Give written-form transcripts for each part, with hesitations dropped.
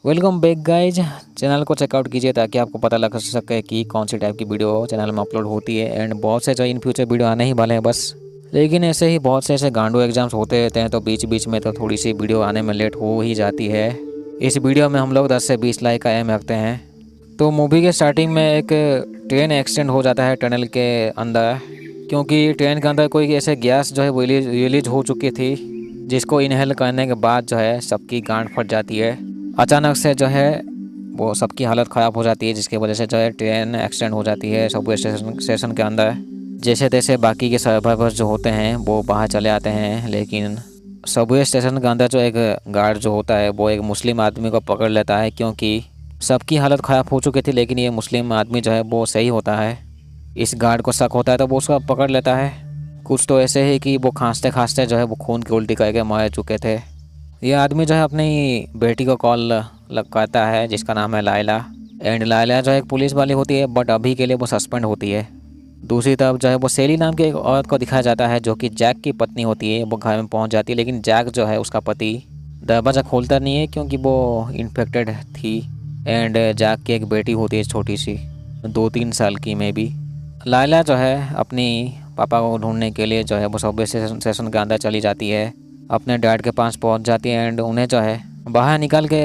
Welcome back guys. Channel को checkout कीजिए ताकि आपको पता लग सके कि कौन सी टाइप की वीडियो चैनल में अपलोड होती है। एंड बहुत से जो इन फ्यूचर वीडियो आने ही वाले हैं बस। लेकिन ऐसे ही बहुत से ऐसे गांडू एग्जाम्स होते रहते हैं, तो बीच बीच में तो थोड़ी सी वीडियो आने में लेट हो ही जाती है। इस वीडियो में हम लोग 10 से 20 लाइक का एम रखते हैं। तो मूवी के स्टार्टिंग में एक ट्रेन एक्सीडेंट हो जाता है टनल के अंदर, क्योंकि ट्रेन के अंदर कोई ऐसे गैस जो है वो रिलीज हो चुकी थी, जिसको इनहेल करने के बाद जो है सबकी गांड फट जाती है। अचानक से जो है वो सबकी हालत ख़राब हो जाती है, जिसकी वजह से जो है ट्रेन एक्सीडेंट हो जाती है सबवे स्टेशन के अंदर। जैसे तैसे बाकी के सर्वाइवर्स जो होते हैं वो बाहर चले आते हैं, लेकिन सबवे स्टेशन के अंदर जो एक गार्ड जो होता है वो एक मुस्लिम आदमी को पकड़ लेता है, क्योंकि सबकी हालत ख़राब हो चुकी थी लेकिन ये मुस्लिम आदमी जो है वो सही होता है। इस गार्ड को शक होता है तो वो उसका पकड़ लेता है। कुछ तो ऐसे ही कि वो खांसते खांसते जो है वो खून की उल्टी करके मर चुके थे। ये आदमी जो है अपनी बेटी को कॉल लगाता है जिसका नाम है लायला। एंड लायला जो है एक पुलिस वाली होती है, बट अभी के लिए वो सस्पेंड होती है। दूसरी तरफ जो है वो सेली नाम की एक औरत को दिखाया जाता है जो कि जैक की पत्नी होती है। वो घर में पहुंच जाती है, लेकिन जैक जो है उसका पति दरवाज़ा खोलता नहीं है क्योंकि वो इन्फेक्टेड थी। एंड जैक की एक बेटी होती है छोटी सी, 2-3 साल की में भी। लायला जो है अपनी पापा को ढूंढने के लिए जो है वो सबवे स्टेशन के अंदर चली जाती है, अपने डैड के पास पहुंच जाती है। एंड उन्हें जो है बाहर निकाल के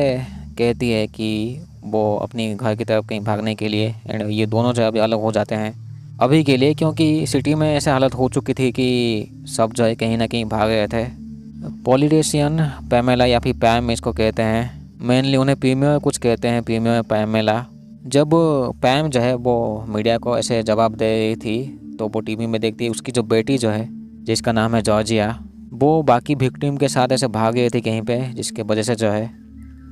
कहती है कि वो अपनी घर की तरफ कहीं भागने के लिए। एंड ये दोनों जो है अभी अलग हो जाते हैं अभी के लिए, क्योंकि सिटी में ऐसे हालत हो चुकी थी कि सब जो है कहीं ना कहीं भाग रहे थे। पॉलिटिशियन पैमेला या फिर पैम इसको कहते हैं, मेनली उन्हें प्रीमियर कुछ कहते हैं, प्रीमियर पैमेला। जब पैम जो है वो मीडिया को ऐसे जवाब दे रही थी तो वो टीवी में देखती है उसकी जो बेटी जो है जिसका नाम है जॉर्जिया, वो बाकी विक्टिम के साथ ऐसे भाग गई थी कहीं पे, जिसके वजह से जो है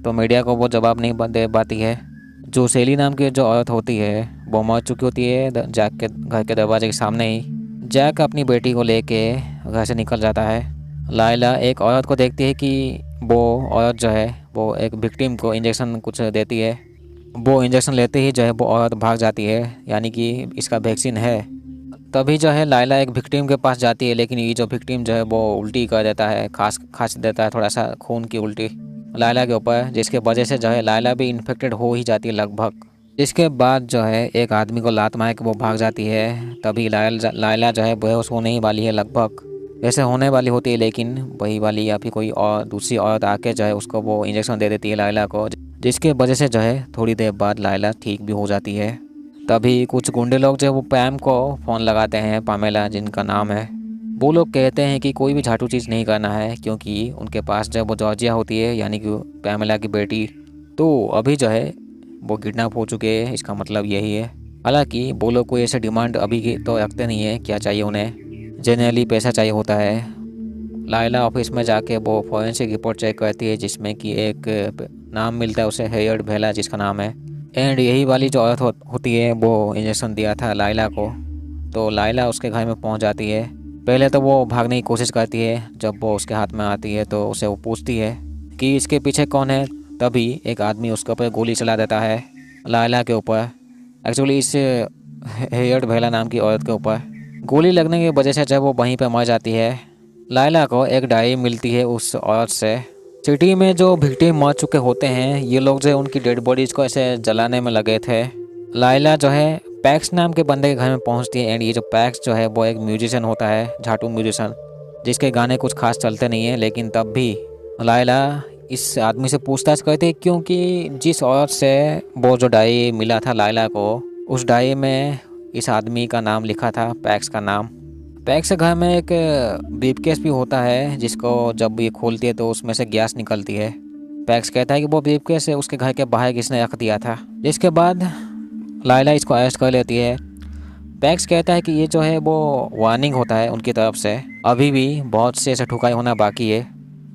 तो मीडिया को वो जवाब नहीं दे पाती है। जो सेली नाम की जो औरत होती है वो मर चुकी होती है जैक के घर के दरवाजे के सामने ही। जैक अपनी बेटी को लेके घर से निकल जाता है। लायला एक औरत को देखती है कि वो औरत जो है वो एक विक्टिम को इंजेक्शन कुछ देती है। वो इंजेक्शन लेते ही जो है वो औरत भाग जाती है, यानी कि इसका वैक्सीन है। तभी जो है लायला एक विक्टिम के पास जाती है, लेकिन ये जो विक्टिम जो है वो उल्टी कर देता है, खांस देता है थोड़ा सा खून की उल्टी लायला के ऊपर, जिसके वजह से जो है लायला भी इन्फेक्टेड हो ही जाती है लगभग। इसके बाद जो है एक आदमी को लात मार के वो भाग जाती है। तभी लायला जो है बेहोश होने ही वाली है लगभग, वैसे होने वाली होती है, लेकिन वही वाली या फिर कोई और दूसरी औरत आके जो है उसको वो इंजेक्शन दे देती है लायला को, जिसके वजह से जो है थोड़ी देर बाद लायला ठीक भी हो जाती है। तभी कुछ गुंडे लोग जो है वो पैम को फ़ोन लगाते हैं, पामेला जिनका नाम है। वो लोग कहते हैं कि कोई भी झाटू चीज़ नहीं करना है, क्योंकि उनके पास जो है वो जॉर्जिया होती है, यानी कि पैमेला की बेटी। तो अभी जो है वो किडनैप हो चुके हैं, इसका मतलब यही है। हालांकि वो लोग कोई ऐसे डिमांड अभी की तो रखते नहीं है, क्या चाहिए उन्हें, जनरली पैसा चाहिए होता है। लायला ऑफिस में जाके वो फॉरेंसिक रिपोर्ट चेक करती है, जिसमें कि एक नाम मिलता है उसे, हेयर्ड भेला जिसका नाम है। एंड यही वाली जो औरत होती है वो इंजेक्शन दिया था लायला को। तो लायला उसके घर में पहुंच जाती है। पहले तो वो भागने की कोशिश करती है, जब वो उसके हाथ में आती है तो उसे वो पूछती है कि इसके पीछे कौन है। तभी एक आदमी उसके ऊपर गोली चला देता है, लायला के ऊपर, एक्चुअली इस हेयर्ड भेला नाम की औरत के ऊपर। गोली लगने की वजह से जब वो वहीं पर मर जाती है, लायला को एक डायरी मिलती है उस औरत से। सिटी में जो विक्टिम मर चुके होते हैं ये लोग जो है उनकी डेड बॉडीज को ऐसे जलाने में लगे थे। लायला जो है पैक्स नाम के बंदे के घर में पहुंचती है। एंड ये जो पैक्स जो है वो एक म्यूजिशियन होता है, झाटू म्यूजिशियन, जिसके गाने कुछ खास चलते नहीं है। लेकिन तब भी लायला इस आदमी से पूछताछ करती है, क्योंकि जिस औरत से वो जो डायरी मिला था लायला को, उस डायरी में इस आदमी का नाम लिखा था, पैक्स का नाम। पैक्स के घर में एक ब्रीफकेस भी होता है, जिसको जब ये खोलती है तो उसमें से गैस निकलती है। पैक्स कहता है कि वो ब्रीफकेस उसके घर के बाहर किसने रख दिया था। इसके बाद लायला इसको अरेस्ट कर लेती है। पैक्स कहता है कि ये जो है वो वार्निंग होता है उनकी तरफ से, अभी भी बहुत से ऐसे ठुकाई होना बाकी है।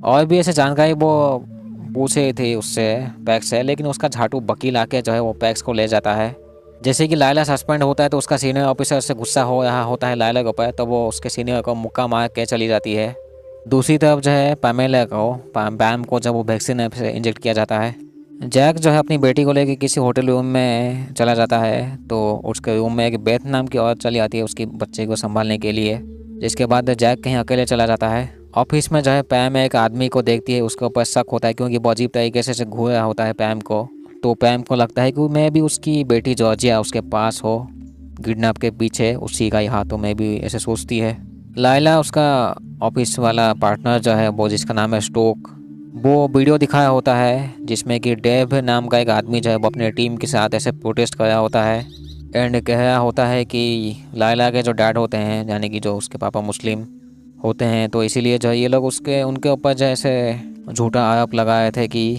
और भी ऐसे जानकारी वो पूछे थे उससे, पैक्स से, लेकिन उसका झाटू वकील आके जो है वो पैक्स को ले जाता है। जैसे कि लायला सस्पेंड होता है तो उसका सीनियर ऑफिसर से गुस्सा हो रहा होता है लायला के ऊपर, तो वो उसके सीनियर को मुक्का मार के चली जाती है। दूसरी तरफ जो है पामेला को पैम को जब वो वैक्सीन से इंजेक्ट किया जाता है, जैक जो है अपनी बेटी को लेकर किसी होटल रूम में चला जाता है। तो उसके रूम में एक बेथ नाम की औरत चली आती है उसकी बच्चे को संभालने के लिए, जिसके बाद जैक कहीं अकेले चला जाता है। ऑफिस में जो है पैम एक आदमी को देखती है, उसके ऊपर शक होता है क्योंकि वो अजीब तरीके से घूरा होता है पैम को। तो पैम को लगता है कि मैं भी उसकी बेटी जॉर्जिया उसके पास हो, किडनैप के पीछे उसी का ही हाथों में भी ऐसे सोचती है। लायला उसका ऑफिस वाला पार्टनर जो है वो, जिसका नाम है स्टोक, वो वीडियो दिखाया होता है जिसमें कि डेव नाम का एक आदमी जो है वो अपने टीम के साथ ऐसे प्रोटेस्ट कर रहा होता है एंड कह रहा होता है कि लायला के जो डैड होते हैं, यानी कि जो उसके पापा मुस्लिम होते हैं, तो इसीलिए जो है ये लोग उनके ऊपर जो ऐसे झूठा आरोप लगाए थे कि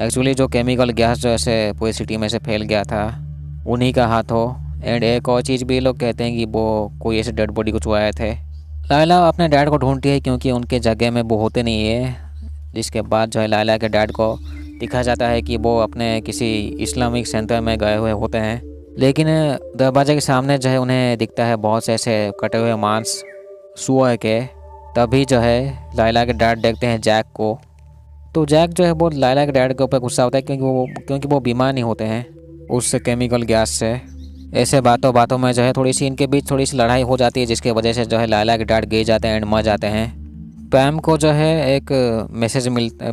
एक्चुअली जो केमिकल गैस जो ऐसे पूरी सिटी में से फैल गया था उन्हीं का हाथ हो। एंड एक और चीज़ भी लोग कहते हैं कि वो कोई ऐसे डेड बॉडी को छुआए थे। लायला अपने डैड को ढूंढती है क्योंकि उनके जगह में वो होते नहीं है, जिसके बाद जो है लायला के डैड को दिखा जाता है कि वो अपने किसी इस्लामिक सेंटर में गए हुए होते हैं। लेकिन दरवाजे के सामने जो है उन्हें दिखता है बहुत से ऐसे कटे हुए मांस सुअर के। तभी जो है लायला के डैड देखते हैं जैक को। तो जैक जो है वो लायला के डैड के ऊपर गुस्सा होता है क्योंकि वो बीमार नहीं होते हैं उस केमिकल गैस से। ऐसे बातों बातों में जो है थोड़ी सी इनके बीच थोड़ी सी लड़ाई हो जाती है, जिसकी वजह से जो है लायला के डैड गिर जाते हैं एंड मर जाते हैं। पैम को जो है एक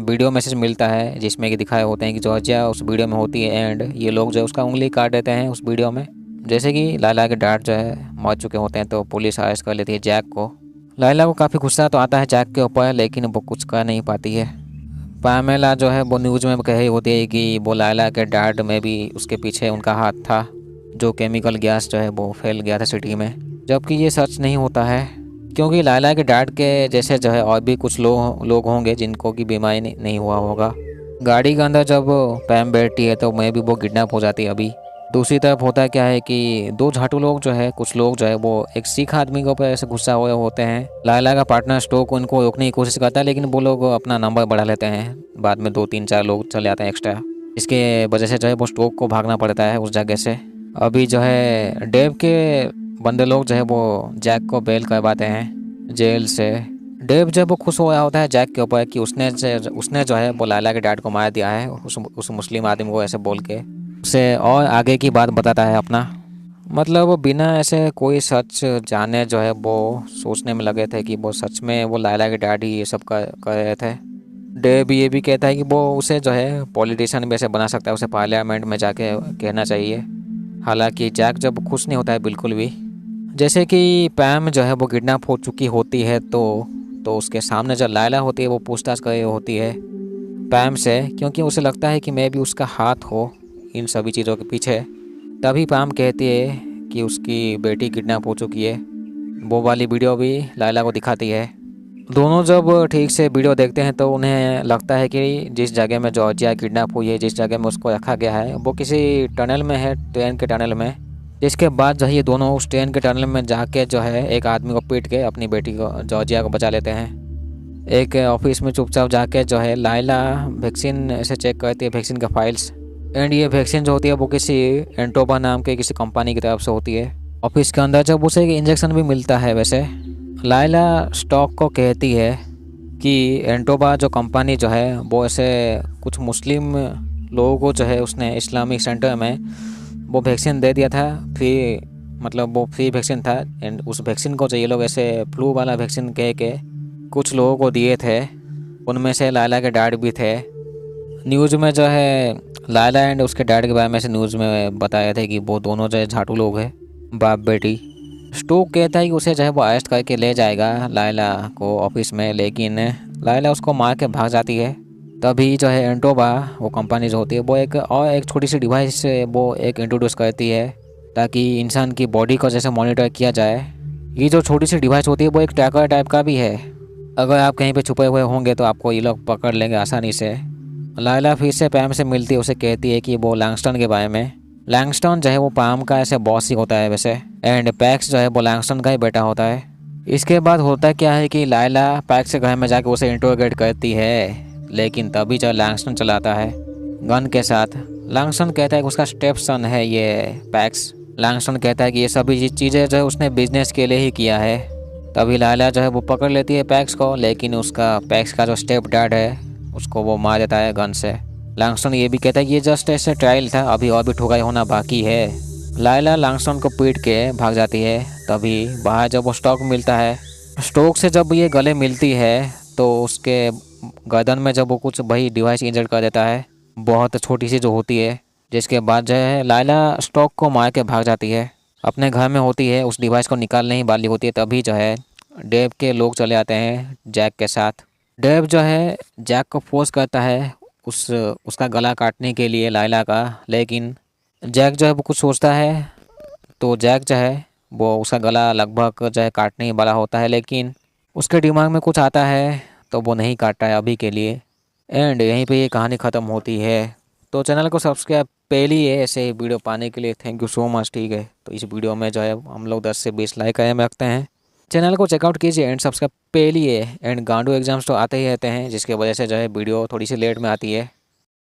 वीडियो मैसेज मिलता है जिसमें कि दिखाए होते हैं कि जॉर्जिया उस वीडियो में होती है एंड ये लोग जो है उसका उंगली काट देते हैं उस वीडियो में। जैसे कि लायला के डैड जो है मर चुके होते हैं तो पुलिस अरेस्ट कर लेती है जैक को। लायला को काफ़ी गुस्सा तो आता है जैक के ऊपर, लेकिन वो कुछ कर नहीं पाती है। पामेला जो है वो न्यूज़ में कही होती है कि वो लायला के डैड में भी उसके पीछे उनका हाथ था, जो केमिकल गैस जो है वो फैल गया था सिटी में। जबकि ये सच नहीं होता है क्योंकि लायला के डैड के जैसे जो है और भी कुछ लोग होंगे जिनको की बीमारी नहीं हुआ होगा। गाड़ी के अंदर जब पैम बैठती है तो मैं भी वो किडनैप हो जाती है। अभी दूसरी तरफ होता क्या है कि दो झाटू लोग जो है, कुछ लोग जो है वो एक सिख आदमी के ऊपर ऐसे गुस्सा हुए होते हैं। लायला का पार्टनर स्टोक उनको रोकने की कोशिश करता है, लेकिन वो लोग अपना नंबर बढ़ा लेते हैं। बाद में 2-3-4 लोग चले आते हैं एक्स्ट्रा। इसके वजह से जो है वो स्टोक को भागना पड़ता है उस जगह से। अभी जो है डेव के बंदे लोग जो है वो जैक को बेल करवाते हैं जेल से। डेव जब वो खुश हो रहा होता है जैक के ऊपर कि उसने जो है वो लायला के डैड को मार दिया है उस मुस्लिम आदमी को ऐसे बोल के उसे और आगे की बात बताता है अपना। मतलब वो बिना ऐसे कोई सच जाने जो है वो सोचने में लगे थे कि वो सच में वो लायला के डैड ही ये सब कर रहे थे। डेव ये भी कहता है कि वो उसे जो है पॉलिटिशियन भी ऐसे बना सकता है, उसे पार्लियामेंट में जाके कहना चाहिए। हालांकि जैक जब खुश नहीं होता है बिल्कुल भी। जैसे कि पैम जो है वो किडनैप हो चुकी होती है तो उसके सामने जो लायला होती है वो पूछताछ कर रही होती है पैम से, क्योंकि उसे लगता है कि मैं भी उसका हाथ हो इन सभी चीज़ों के पीछे। तभी पैम कहती है कि उसकी बेटी किडनैप हो चुकी है। वो वाली वीडियो भी लायला को दिखाती है। दोनों जब ठीक से वीडियो देखते हैं तो उन्हें लगता है कि जिस जगह में जॉर्जिया किडनैप हुई है, जिस जगह में उसको रखा गया है, वो किसी टनल में है, ट्रेन के टनल में। इसके बाद जो है ये दोनों उस ट्रेन के टनल में जाके जो है एक आदमी को पीट के अपनी बेटी को जॉर्जिया को बचा लेते हैं। एक ऑफिस में चुपचाप जाके जो है लायला वैक्सीन ऐसे चेक करती है, वैक्सीन का फाइल्स। एंड ये वैक्सीन जो होती है वो किसी एंटोबा नाम के किसी कंपनी की तरफ से होती है। ऑफिस के अंदर जब उसे एक इंजेक्शन भी मिलता है, वैसे लायला स्टॉक को कहती है कि एंटोबा जो कंपनी जो है वो ऐसे कुछ मुस्लिम लोगों को जो है उसने इस्लामिक सेंटर में वो वैक्सीन दे दिया था फ्री, मतलब वो फ्री वैक्सीन था। एंड उस वैक्सीन को जो ये लोग ऐसे फ्लू वाला वैक्सीन कह के कुछ लोगों को दिए थे, उनमें से लायला के डैड भी थे। न्यूज़ में जो है लायला एंड उसके डैड के बारे में से न्यूज़ में बताया था कि वो दोनों जो है झाटू लोग हैं, बाप बेटी। स्टोक कहता है कि उसे जो है वो अरेस्ट करके ले जाएगा लायला को ऑफिस में, लेकिन लायला उसको मार के भाग जाती है। तभी जो है एंटोबा वो कंपनी जो होती है वो एक छोटी सी डिवाइस वो एक इंट्रोड्यूस करती है ताकि इंसान की बॉडी को जैसे मॉनिटर किया जाए। ये जो छोटी सी डिवाइस होती है वो एक ट्रैकर टाइप का भी है। अगर आप कहीं पे छुपे हुए होंगे तो आपको ये लोग पकड़ लेंगे आसानी से। लायला फिर से पैम से मिलती है, उसे कहती है कि वो लैंगस्टन के बारे में। लैंगस्टन जो है वो पैम का ऐसे बॉस ही होता है वैसे, एंड पैक्स जो है वो लैंगस्टन का ही बेटा होता है। इसके बाद होता क्या है कि लायला पैक्स के घर में जाके उसे इंटरोगेट करती है, लेकिन तभी जो लैंगस्टन चलाता है गन के साथ। लैंगस्टन कहता है कि उसका स्टेप सन है ये पैक्स। लैंगस्टन कहता है कि ये सभी चीज़ें जो है उसने बिजनेस के लिए ही किया है। तभी लायला जो है वो पकड़ लेती है पैक्स को, लेकिन उसका पैक्स का जो स्टेप डैड है उसको वो मार देता है गन से। लैंगस्टन ये भी कहता है कि ये जस्ट ऐसे ट्रायल था, अभी और भी ठुकाई होना बाकी है। लायला लैंगस्टन को पीट के भाग जाती है। तभी बाहर जब वो स्टॉक मिलता है, स्टोक से जब ये गले मिलती है तो उसके गर्दन में जब वो कुछ वही डिवाइस इंजर्ड कर देता है, बहुत छोटी सी जो होती है, जिसके बाद जो है लायला स्टॉक को मार के भाग जाती है। अपने घर में होती है, उस डिवाइस को निकालने ही वाली होती है, तभी जो है डेव के लोग चले आते हैं जैक के साथ। डेव जो है जैक को फोर्स करता है उसका गला काटने के लिए लायला का, लेकिन जैक जो है वो कुछ सोचता है, तो जैक जो है वो उसका गला लगभग जो है काटने ही वाला होता है, लेकिन उसके दिमाग में कुछ आता है तो वो नहीं काटता है अभी के लिए। एंड यहीं पे ये कहानी ख़त्म होती है। तो चैनल को सब्सक्राइब पहले ही है ऐसे ही वीडियो पाने के लिए। Thank you so much. ठीक है, तो इस वीडियो में जो है हम लोग 10 से 20 लाइक आए में रखते हैं। चैनल को चेकआउट कीजिए एंड सब्सक्राइब पहले ही है। एंड गांडू एग्जाम्स तो आते ही रहते हैं, जिसकी वजह से जो है वीडियो थोड़ी सी लेट में आती है।